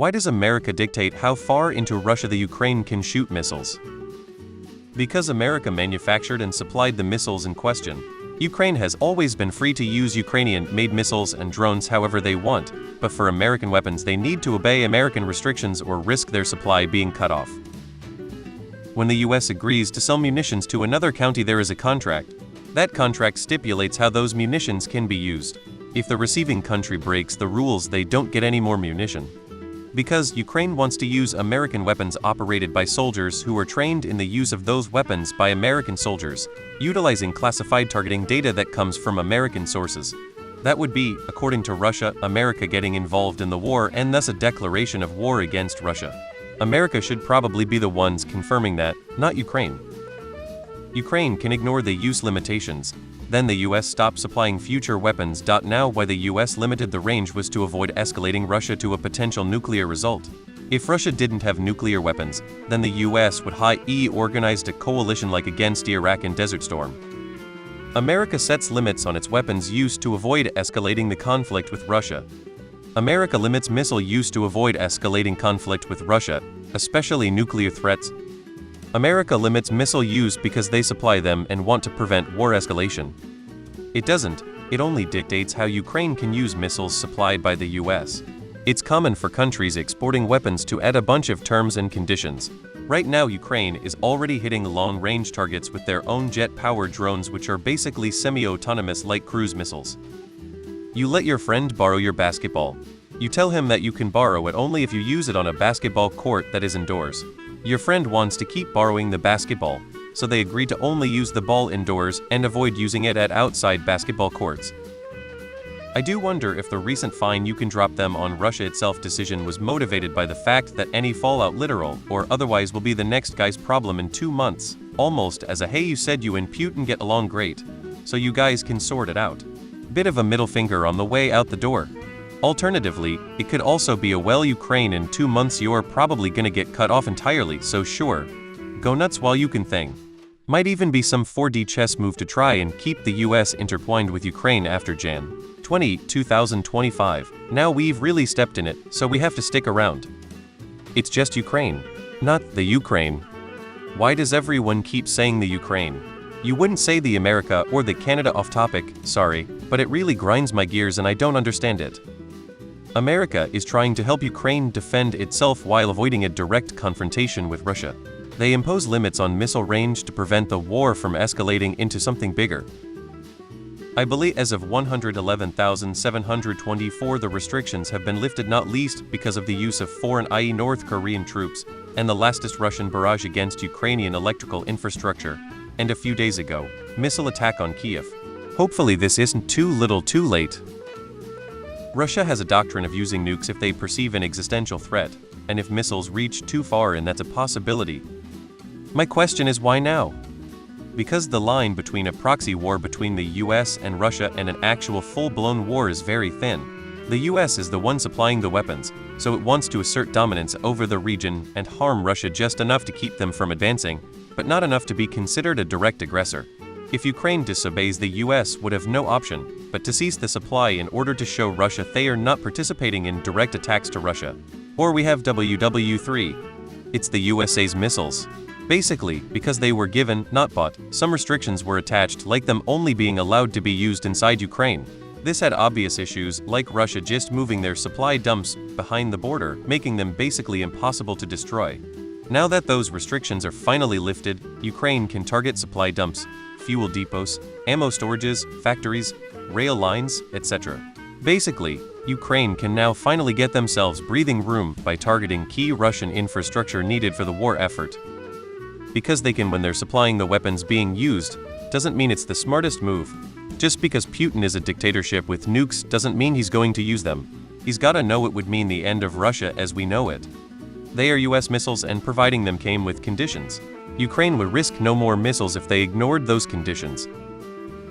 Why does America dictate how far into Russia the Ukraine can shoot missiles? Because America manufactured and supplied the missiles in question, Ukraine has always been free to use Ukrainian-made missiles and drones however they want, but for American weapons they need to obey American restrictions or risk their supply being cut off. When the US agrees to sell munitions to another country, there is a contract. That contract stipulates how those munitions can be used. If the receiving country breaks the rules, they don't get any more munition. Because Ukraine wants to use American weapons operated by soldiers who are trained in the use of those weapons by American soldiers, utilizing classified targeting data that comes from American sources. That would be, according to Russia, America getting involved in the war and thus a declaration of war against Russia. America should probably be the ones confirming that, not Ukraine. Ukraine can ignore the use limitations. Then the US stopped supplying future weapons. Now why the US limited the range was to avoid escalating Russia to a potential nuclear result. If Russia didn't have nuclear weapons, then the US would organized a coalition like against Iraq and Desert Storm. America sets limits on its weapons use to avoid escalating the conflict with Russia. America limits missile use to avoid escalating conflict with Russia, especially nuclear threats. America limits missile use because they supply them and want to prevent war escalation. It doesn't, it only dictates how Ukraine can use missiles supplied by the US. It's common for countries exporting weapons to add a bunch of terms and conditions. Right now Ukraine is already hitting long-range targets with their own jet-powered drones, which are basically semi-autonomous light cruise missiles. You let your friend borrow your basketball. You tell him that you can borrow it only if you use it on a basketball court that is indoors. Your friend wants to keep borrowing the basketball, so they agree to only use the ball indoors and avoid using it at outside basketball courts. I do wonder if the recent fine you can drop them on Russia itself decision was motivated by the fact that any fallout, literal or otherwise, will be the next guy's problem in 2 months, almost as a hey, you said you and Putin get along great, so you guys can sort it out. Bit of a middle finger on the way out the door. Alternatively, it could also be a well, Ukraine, in 2 months you're probably gonna get cut off entirely, so sure, go nuts while you can thing. Might even be some 4D chess move to try and keep the US intertwined with Ukraine after Jan. 20, 2025. Now we've really stepped in it, so we have to stick around. It's just Ukraine, not the Ukraine. Why does everyone keep saying the Ukraine? You wouldn't say the America or the Canada. Off topic, sorry, but it really grinds my gears and I don't understand it. America is trying to help Ukraine defend itself while avoiding a direct confrontation with Russia. They impose limits on missile range to prevent the war from escalating into something bigger. I believe as of 111,724 the restrictions have been lifted, not least because of the use of foreign, i.e. North Korean troops, and the latest Russian barrage against Ukrainian electrical infrastructure, and a few days ago, missile attack on Kiev. Hopefully this isn't too little too late. Russia has a doctrine of using nukes if they perceive an existential threat, and if missiles reach too far, and that's a possibility. My question is, why now? Because the line between a proxy war between the US and Russia and an actual full-blown war is very thin. The US is the one supplying the weapons, so it wants to assert dominance over the region and harm Russia just enough to keep them from advancing, but not enough to be considered a direct aggressor. If Ukraine disobeys, the US would have no option but to cease the supply in order to show Russia they are not participating in direct attacks to Russia. Or we have WW3. It's the USA's missiles. Basically, because they were given, not bought, some restrictions were attached, like them only being allowed to be used inside Ukraine. This had obvious issues, like Russia just moving their supply dumps behind the border, making them basically impossible to destroy. Now that those restrictions are finally lifted, Ukraine can target supply dumps, fuel depots, ammo storages, factories, rail lines, etc. Basically, Ukraine can now finally get themselves breathing room by targeting key Russian infrastructure needed for the war effort. Because they can when they're supplying the weapons being used, doesn't mean it's the smartest move. Just because Putin is a dictatorship with nukes doesn't mean he's going to use them. He's gotta know it would mean the end of Russia as we know it. They are US missiles, and providing them came with conditions. Ukraine would risk no more missiles if they ignored those conditions.